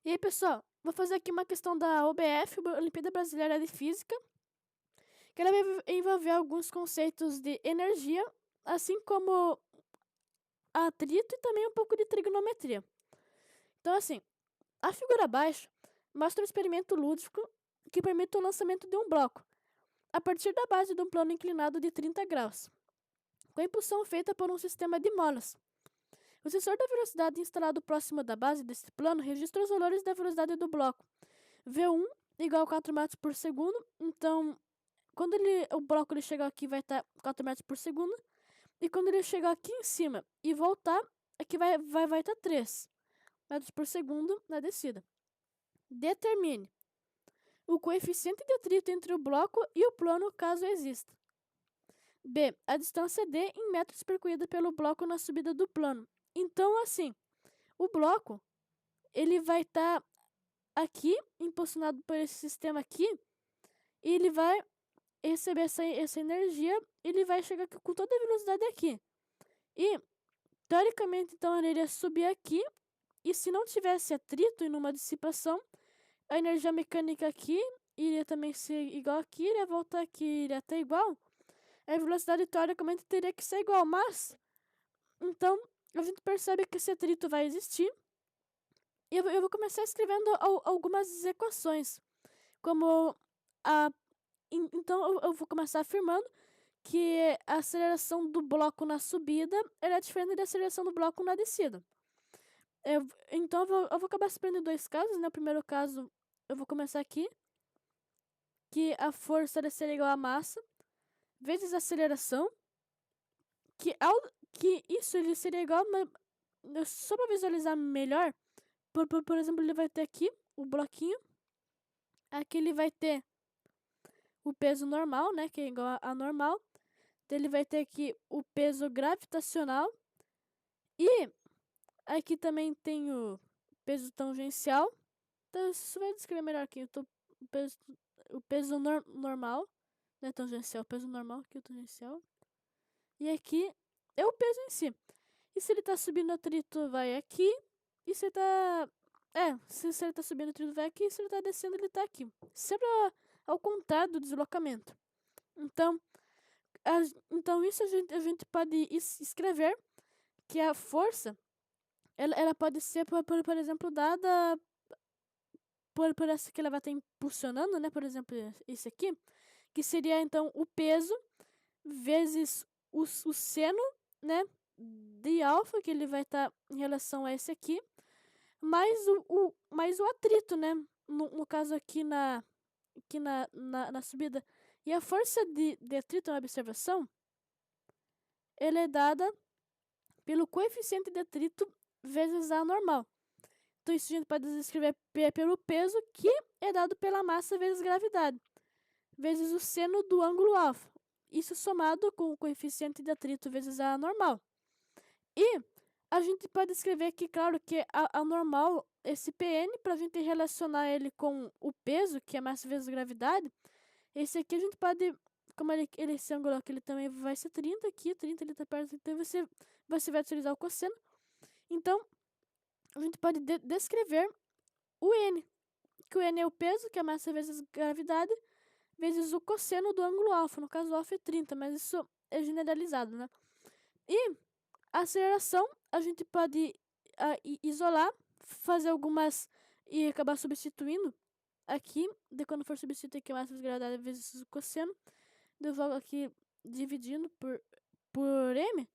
E aí, pessoal, vou fazer aqui uma questão da OBF, Olimpíada Brasileira de Física, que ela vai envolver alguns conceitos de energia, assim como atrito e também um pouco de trigonometria. Então, assim, a figura abaixo mostra um experimento lúdico que permite o lançamento de um bloco, a partir da base de um plano inclinado de 30 graus, com a impulsão feita por um sistema de molas. O sensor da velocidade instalado próximo da base desse plano registra os valores da velocidade do bloco. V1 igual a 4 metros por segundo. Então, quando o bloco ele chegar aqui, vai estar 4 metros por segundo. E quando ele chegar aqui em cima e voltar, aqui vai estar 3 metros por segundo na descida. Determine o coeficiente de atrito entre o bloco e o plano, caso exista. B. A distância D em metros percorrida pelo bloco na subida do plano. Então, assim, o bloco ele vai estar aqui, impulsionado por esse sistema aqui, e ele vai receber essa energia, ele vai chegar aqui com toda a velocidade aqui. E, teoricamente, então, ele iria subir aqui, e se não tivesse atrito e numa dissipação, a energia mecânica aqui iria também ser igual aqui, iria voltar aqui, iria estar igual. A velocidade, teoricamente, teria que ser igual, mas, então, a gente percebe que esse atrito vai existir. E eu vou começar escrevendo algumas equações, como a... Então, eu vou começar afirmando que a aceleração do bloco na subida é diferente da aceleração do bloco na descida. Então, eu vou acabar separando em dois casos, né? O primeiro caso, eu vou começar aqui, que a força deve ser igual à massa, vezes a aceleração, que isso ele seria igual, mas só para visualizar melhor, por exemplo, ele vai ter aqui o bloquinho, aqui ele vai ter o peso normal, né, que é igual a normal. Então, ele vai ter aqui o peso gravitacional. E aqui também tem o peso tangencial. Então, isso vai descrever melhor aqui. Então, o peso normal, né, tangencial, o peso normal, aqui o tangencial. E aqui é o peso em si. E se ele tá subindo o atrito, vai aqui. E se ele tá... se ele tá subindo o atrito, vai aqui. E se ele tá descendo, ele tá aqui. Sempre ao contrário do deslocamento. Então, isso a gente pode escrever que a força ela pode ser, por exemplo, dada por essa que ela vai estar impulsionando, né? Por exemplo, isso aqui, que seria então o peso vezes o seno, né? De alfa, que ele vai estar em relação a esse aqui, mais mais o atrito, né? No caso aqui na subida. E a força de atrito na observação, ela é dada pelo coeficiente de atrito vezes A normal. Então, isso a gente pode escrever pelo peso, que é dado pela massa vezes gravidade, vezes o seno do ângulo alfa. Isso somado com o coeficiente de atrito vezes A normal. E a gente pode escrever aqui, claro, que a normal, esse Pn, para a gente relacionar ele com o peso, que é massa vezes gravidade, esse aqui a gente pode, como esse ângulo aqui, ele também vai ser 30 aqui, 30 ele tá perto, então você vai utilizar o cosseno. Então, a gente pode descrever o N, que o N é o peso, que é a massa vezes gravidade, vezes o cosseno do ângulo alfa. No caso, o alfa é 30, mas isso é generalizado, né? E a aceleração, a gente pode isolar, fazer algumas e acabar substituindo aqui. De quando for substituir aqui a massa vezes gravidade vezes o cosseno, eu vou aqui dividindo por M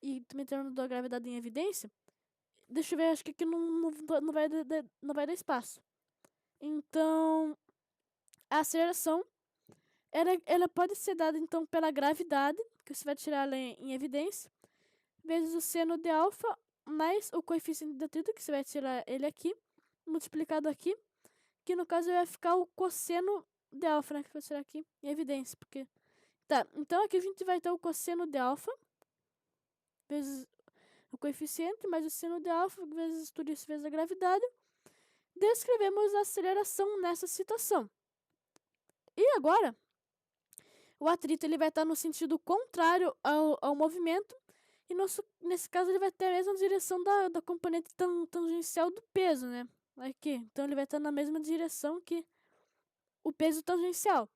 e também tendo a gravidade em evidência. Deixa eu ver, acho que aqui não vai dar espaço. Então, a aceleração, ela pode ser dada, então, pela gravidade, que você vai tirar ela em evidência, vezes o seno de alfa, mais o coeficiente de atrito, que você vai tirar ele aqui, multiplicado aqui, que no caso vai ficar o cosseno de alfa, né, que vai tirar aqui em evidência, porque... Tá, então aqui a gente vai ter o cosseno de alfa, vezes o coeficiente, mais o seno de alfa, vezes tudo isso, vezes a gravidade. Descrevemos a aceleração nessa situação. E agora, o atrito ele vai estar no sentido contrário ao movimento, e nesse caso ele vai ter a mesma direção da componente tangencial do peso, né? aqui. Então ele vai estar na mesma direção que o peso tangencial.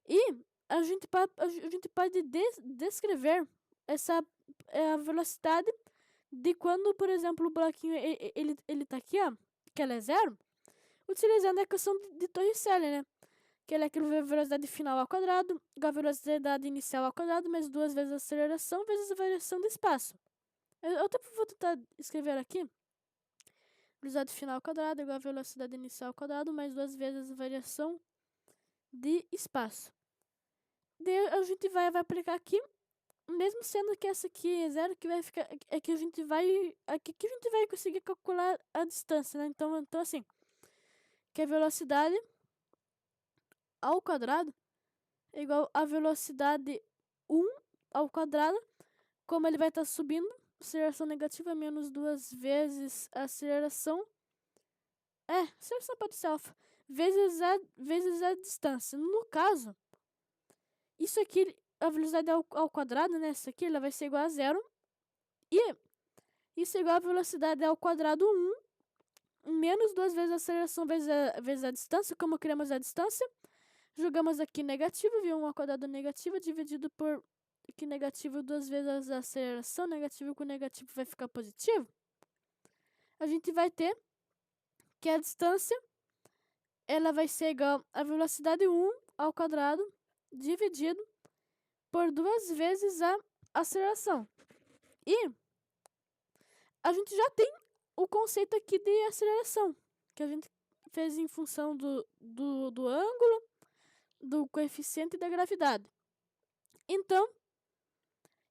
E a gente pode descrever essa a velocidade de quando, por exemplo, o bloquinho ele tá aqui, ó, que ela é zero, utilizando a equação de Torricelli, né? Que ela é aquela velocidade final ao quadrado, igual a velocidade inicial ao quadrado, mais 2 vezes a aceleração, vezes a variação do espaço. Eu vou tentar escrever aqui. Velocidade final ao quadrado, igual a velocidade inicial ao quadrado, mais 2 vezes a variação de espaço. Daí a gente vai aplicar aqui, mesmo sendo que essa aqui é zero, que vai ficar, é que a gente vai, aqui que a gente vai conseguir calcular a distância, né? Então assim, que a velocidade ao quadrado é igual a velocidade 1 ao quadrado, como ele vai estar subindo, aceleração negativa menos 2 vezes a aceleração, aceleração pode ser alfa, vezes a distância. No caso, isso aqui, a velocidade ao quadrado, né? Isso aqui ela vai ser igual a zero. E isso é igual a velocidade ao quadrado 1 menos 2 vezes a aceleração vezes a distância. Como criamos a distância, jogamos aqui negativo, viu? 1 ao quadrado negativo dividido por aqui negativo 2 vezes a aceleração. Negativo com negativo vai ficar positivo. A gente vai ter que a distância ela vai ser igual a velocidade 1 ao quadrado dividido por 2 vezes a aceleração. E a gente já tem o conceito aqui de aceleração, que a gente fez em função do ângulo, do coeficiente e da gravidade. Então,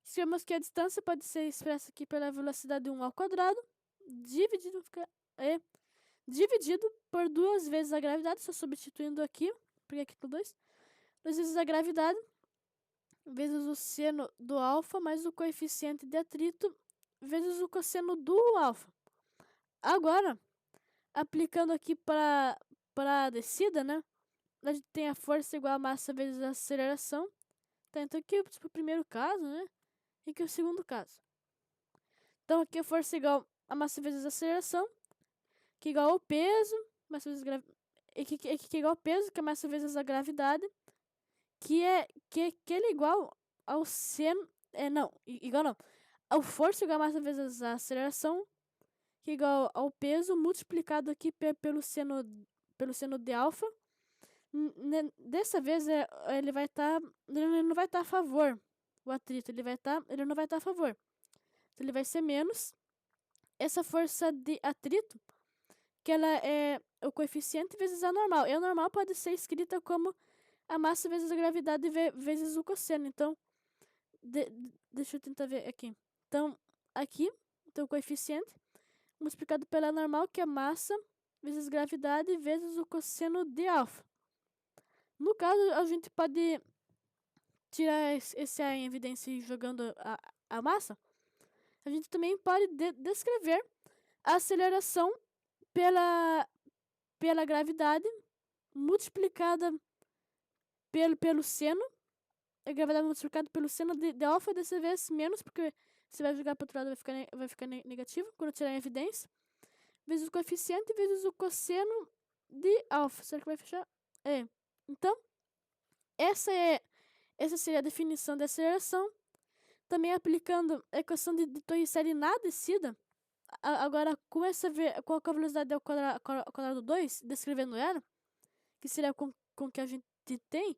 escrevemos que a distância pode ser expressa aqui pela velocidade 1 ao quadrado, dividido por 2 vezes a gravidade, só substituindo aqui, porque aqui tá 2. 2 vezes a gravidade, vezes o seno do alfa, mais o coeficiente de atrito, vezes o cosseno do alfa. Agora, aplicando aqui para a descida, né? A gente tem a força igual a massa vezes a aceleração. Tá, então aqui o primeiro caso, né? E aqui o segundo caso. Então aqui a força igual a massa vezes a aceleração, que é igual ao peso, massa vezes que é igual ao peso, que é massa vezes a gravidade, que ele é igual ao seno, igual não, ao força igual a massa vezes a aceleração, que é igual ao peso multiplicado aqui pelo seno de alfa. Dessa vez ele não vai estar a favor, o atrito, ele não vai estar a favor. Então ele vai ser menos essa força de atrito, que ela é o coeficiente vezes a normal. E a normal pode ser escrita como a massa vezes a gravidade vezes o cosseno. Então, deixa eu tentar ver aqui. Então, aqui, o coeficiente multiplicado pela normal, que é massa vezes gravidade vezes o cosseno de alfa. No caso, a gente pode tirar esse A em evidência e jogando a massa. A gente também pode descrever a aceleração pela gravidade multiplicada pelo seno. A gravidade multiplicada pelo seno de alfa, dessa vez menos, porque você vai jogar para o outro lado vai ficar negativo quando tirar em evidência. Vezes o coeficiente vezes o cosseno de alfa. Será que vai fechar? Então, essa seria a definição de aceleração. Também aplicando a equação de Torricelli na descida. Agora, com a velocidade ao quadrado 2, descrevendo ela, que seria com que a gente tem.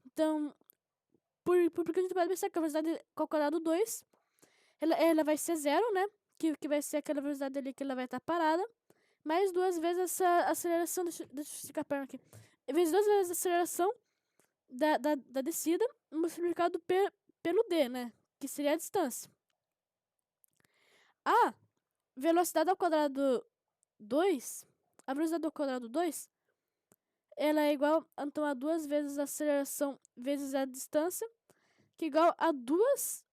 Então, porque a gente pode pensar que a velocidade ao quadrado 2, ela vai ser zero, né? Que vai ser aquela velocidade ali que ela vai estar parada. Mais 2 vezes essa aceleração, deixa eu esticar a perna aqui. Vezes 2 vezes a aceleração da descida, multiplicado pelo D, né? Que seria a distância. A velocidade ao quadrado 2, a velocidade ao quadrado 2, ela é igual, então, a 2 vezes a aceleração vezes a distância, que é igual a 2,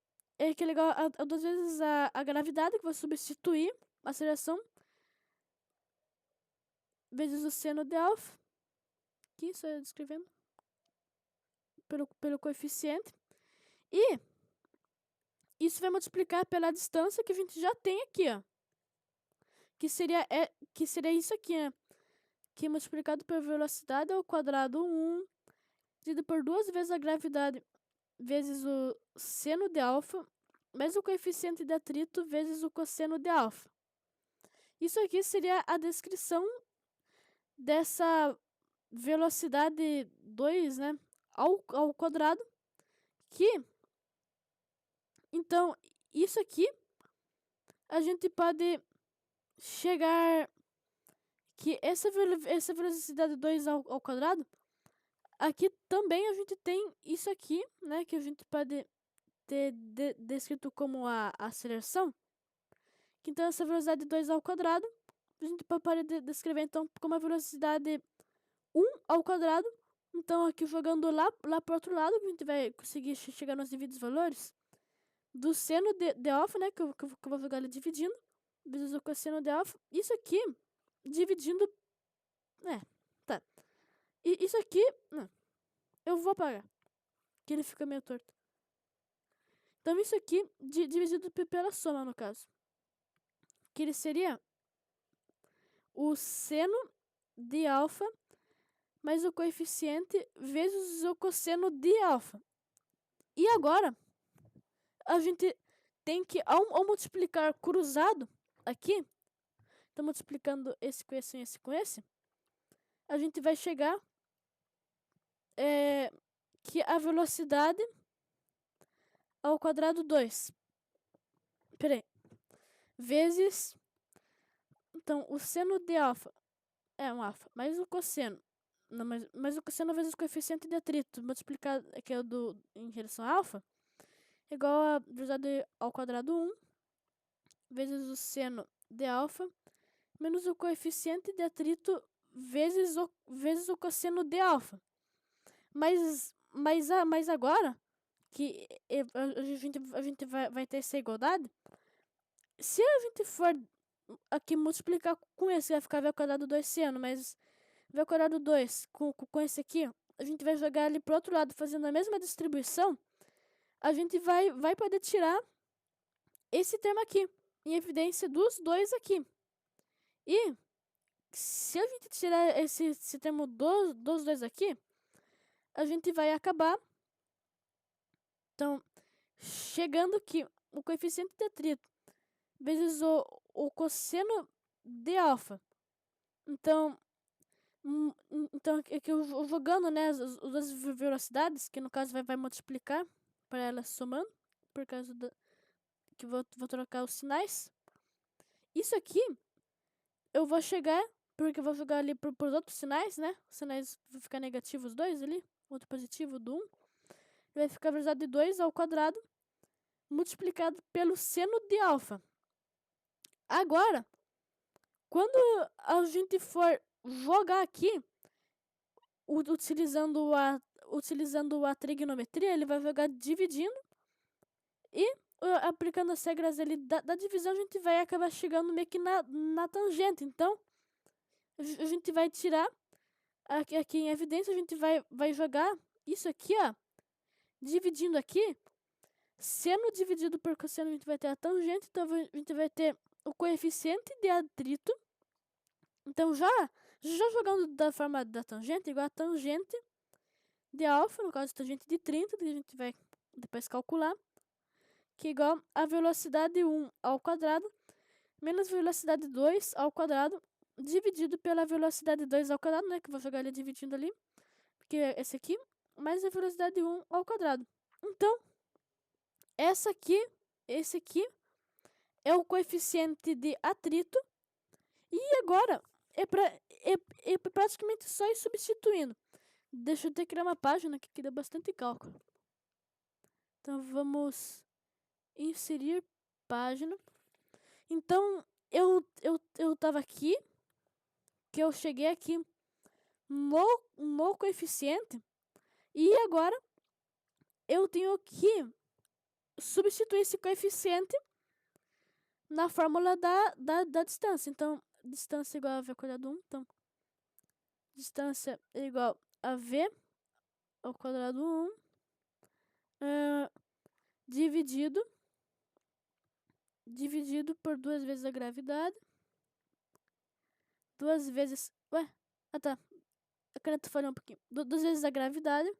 que é igual a 2 vezes a gravidade, que vou substituir a aceleração, vezes o seno de alfa, aqui, só descrevendo, pelo coeficiente, e isso vai multiplicar pela distância que a gente já tem aqui, ó, que seria isso aqui, né? Que multiplicado por velocidade ao quadrado 1, dividido por 2 vezes a gravidade vezes o seno de alfa, mais o coeficiente de atrito vezes o cosseno de alfa. Isso aqui seria a descrição dessa velocidade 2, né, ao quadrado, que, então, isso aqui, a gente pode chegar que essa velocidade 2 ao quadrado, aqui também a gente tem isso aqui, né, que a gente pode ter descrito como a aceleração. Então, essa velocidade 2 ao quadrado, a gente pode descrever então como a velocidade 1 ao quadrado. Então, aqui jogando lá para o outro lado, a gente vai conseguir chegar nos devidos valores do seno de alfa, né, que eu vou jogar ali dividindo, vezes o cosseno de alfa. Isso aqui, dividindo... tá. E isso aqui, eu vou apagar, que ele fica meio torto. Então, isso aqui, dividido pela soma, no caso. Que ele seria o seno de alfa mais o coeficiente vezes o cosseno de alfa. E agora, a gente tem que, ao multiplicar cruzado aqui, então multiplicando esse com esse e esse com esse, a gente vai chegar que a velocidade ao quadrado 2. Peraí. Vezes, então, o seno de alfa é um alfa, mais o cosseno. Não, mas o cosseno vezes o coeficiente de atrito multiplicado, que é o em relação a alfa, é igual a velocidade ao quadrado 1 vezes o seno de alfa menos o coeficiente de atrito vezes o cosseno de alfa. Mas agora que a gente vai ter essa igualdade, se a gente for aqui multiplicar com esse, vai ficar v ao quadrado 2 seno, mas v ao quadrado 2 com esse aqui, a gente vai jogar ali pro outro lado fazendo a mesma distribuição, a gente vai poder tirar esse termo aqui, em evidência dos dois aqui. E se a gente tirar esse termo dos dois aqui, a gente vai acabar, então, chegando que o coeficiente de atrito vezes o cosseno de alfa. Então aqui eu vou jogando, né, as duas velocidades, que no caso vai multiplicar para elas somando, por causa que vou trocar os sinais. Isso aqui eu vou chegar, porque eu vou jogar ali para os outros sinais, né? Os sinais vão ficar negativos 2 ali, outro positivo do 1. Vai ficar a velocidade de 2 ao quadrado multiplicado pelo seno de alfa. Agora, quando a gente for jogar aqui, utilizando a trigonometria, ele vai jogar dividindo e aplicando as regras ali da divisão, a gente vai acabar chegando meio que na tangente. Então, a gente vai tirar aqui em evidência, a gente vai jogar isso aqui, ó, dividindo aqui, seno dividido por cosseno, a gente vai ter a tangente, então a gente vai ter o coeficiente de atrito. Então, já jogando da forma da tangente, igual a tangente de alfa, no caso, tangente de 30, que a gente vai depois calcular, que é igual a velocidade 1 ao quadrado menos velocidade 2 ao quadrado dividido pela velocidade 2 ao quadrado, né, que eu vou jogar ele dividindo ali, porque é esse aqui, mais a velocidade 1 ao quadrado. Então, esse aqui é o coeficiente de atrito, e agora é praticamente só ir substituindo. Deixa eu ter que criar uma página que dá bastante cálculo. Então vamos inserir página. Então eu tava aqui, que eu cheguei aqui no coeficiente, e agora eu tenho que substituir esse coeficiente na fórmula da distância. Então, distância igual a v ao quadrado 1. Então, distância é igual a v ao quadrado 1 dividido por 2 vezes a gravidade 2 vezes... Ué? Ah, tá. A caneta falhou um pouquinho. 2 vezes a gravidade.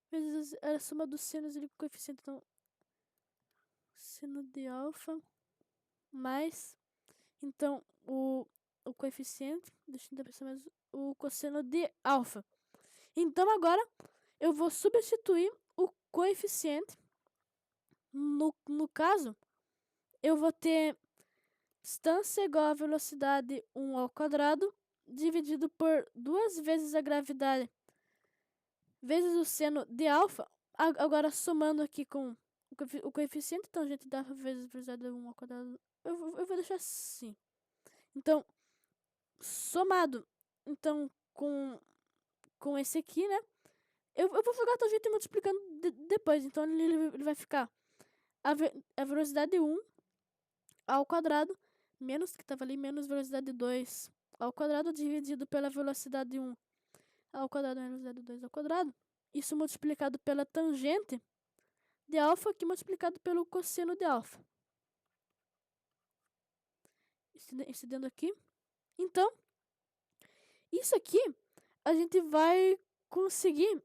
Vezes a soma dos senos e coeficiente. Então, seno de alfa mais... Então, o coeficiente... Deixa eu pensar mais... O cosseno de alfa. Então, agora, eu vou substituir o coeficiente. No caso, eu vou ter distância igual a velocidade 1 ao quadrado, dividido por 2 vezes a gravidade, vezes o seno de alfa. Agora, somando aqui com o coeficiente, então a gente dá vezes a velocidade 1 ao quadrado. Eu vou deixar assim. Então, somado então com esse aqui, né? Eu vou jogar a gente multiplicando depois. Então, ele vai ficar a velocidade 1 ao quadrado, menos que estava ali, menos velocidade 2 ao quadrado, dividido pela velocidade 1 ao quadrado, menos velocidade 2 ao quadrado. Isso multiplicado pela tangente de alfa, que multiplicado pelo cosseno de alfa. Estendendo aqui. Então, isso aqui, a gente vai conseguir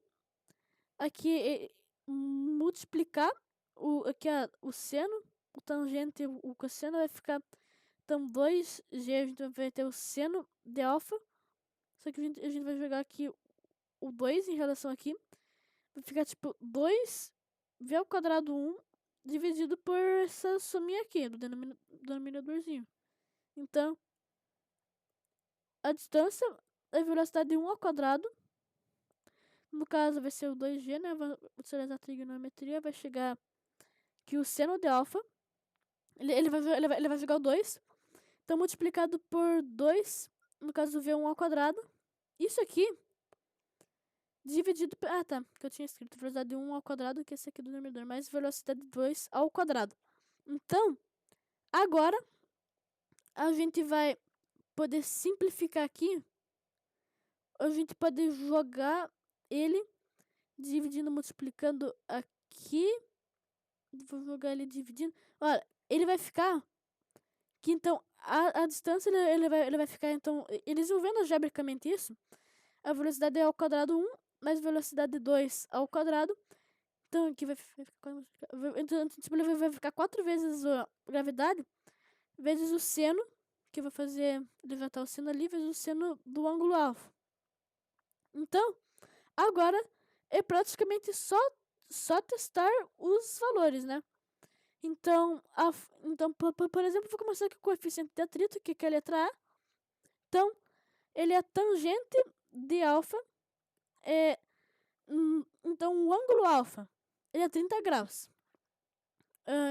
aqui multiplicar aqui o seno, o tangente e o cosseno vai ficar, então, 2g, a gente vai ter o seno de alfa, só que a gente vai jogar aqui o 2 em relação aqui, vai ficar tipo 2v ao quadrado 1 dividido por essa sominha aqui, do denominadorzinho. Então, a distância é a velocidade 1 ao quadrado, no caso vai ser o 2g, né? Vou utilizar a trigonometria, vai chegar que o seno de alfa, ele vai jogar o 2, então multiplicado por 2, no caso v1 ao quadrado, isso aqui, dividido... Ah, tá, que eu tinha escrito velocidade 1 ao quadrado, que é esse aqui do denominador, mais velocidade 2 ao quadrado. Então, agora, a gente vai poder simplificar aqui, a gente pode jogar ele dividindo, multiplicando aqui. Vou jogar ele dividindo. Olha, ele vai ficar que então a distância ele vai ficar então, eles vão vendo algebricamente isso. A velocidade é ao quadrado 1 mais velocidade 2 ao quadrado. Então aqui vai ficar, então tipo, ele vai ficar 4 vezes a gravidade vezes o seno, que eu vou fazer levantar o seno ali, vezes o seno do ângulo alfa. Então, agora é praticamente só testar os valores, né? Então, por exemplo, vou começar com o coeficiente de atrito, que é a letra A. Então, ele é tangente de alfa. Então, o ângulo alfa, ele é 30 graus.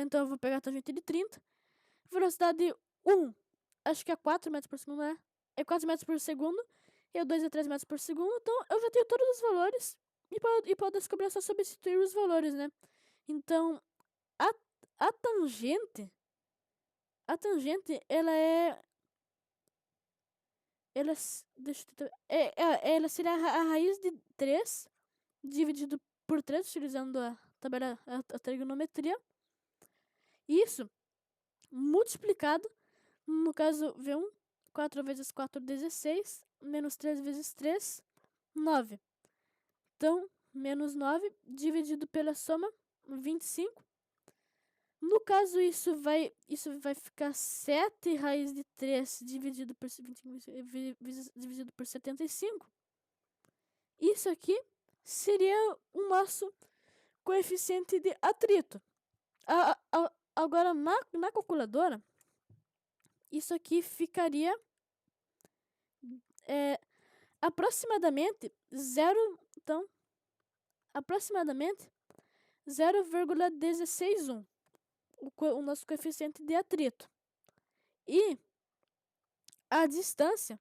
Então, eu vou pegar a tangente de 30. Velocidade 1, acho que é 4 metros por segundo, né? É 4 metros por segundo. E o 2 é 3 metros por segundo. Então, eu já tenho todos os valores. E para descobrir, é só substituir os valores, né? Então, a tangente, ela é... Ela seria a raiz de 3 dividido por 3, utilizando a tabela, a trigonometria. Isso multiplicado, no caso V1, 4 vezes 4, 16, menos 3 vezes 3, 9. Então, menos 9 dividido pela soma, 25. No caso, isso vai ficar 7 raiz de 3 dividido por 25, dividido por 75. Isso aqui seria o nosso coeficiente de atrito. Agora, na calculadora, isso aqui ficaria aproximadamente 0,161. O nosso coeficiente de atrito. E a distância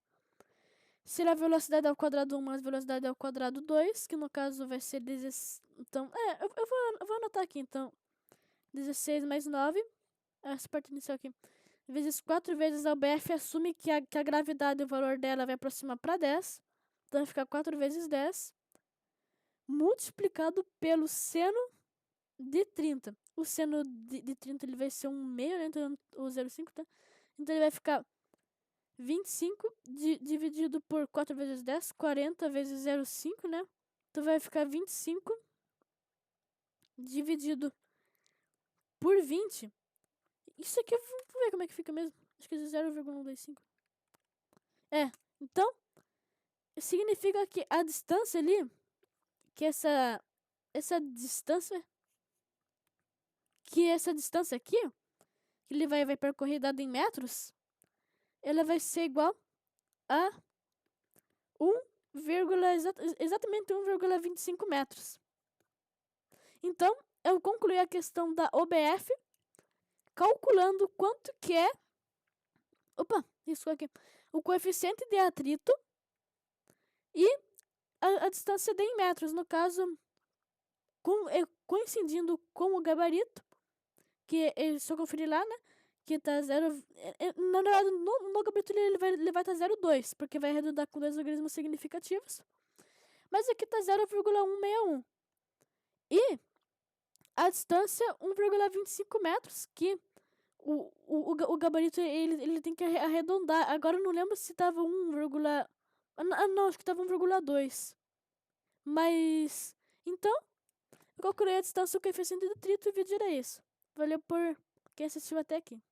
será a velocidade ao quadrado 1 mais velocidade ao quadrado 2, que no caso vai ser 16. Então, eu vou anotar aqui, então. 16 mais 9, essa parte inicial aqui, vezes 4 vezes a BF, assume que a gravidade, o valor dela vai aproximar para 10. Então vai ficar 4 vezes 10, multiplicado pelo seno de 30. O seno de 30 ele vai ser 1 meio, né? Então o 0,5, tá? Então ele vai ficar 25 dividido por 4 vezes 10, 40 vezes 0,5, né? Então vai ficar 25 dividido por 20. Isso aqui, vamos ver como é que fica mesmo. Acho que é 0,125. Então, significa que a distância ali, que essa distância aqui, que ele vai percorrer dado em metros, ela vai ser igual a exatamente 1,25 metros. Então, eu concluí a questão da OBF calculando quanto que é isso aqui, o coeficiente de atrito e a distância de em metros, no caso, coincidindo com o gabarito, que se eu conferir lá, né, que tá 0... Na verdade, no gabarito ele vai estar 0,2, porque vai arredondar com 2 logaritmos significativos. Mas aqui tá 0,161. E a distância 1,25 metros, que o gabarito ele tem que arredondar. Agora eu não lembro se tava 1, não, acho que tava 1,2. Mas então, eu calculei a distância, o coeficiente de atrito e vi isso. Valeu por quem assistiu até aqui.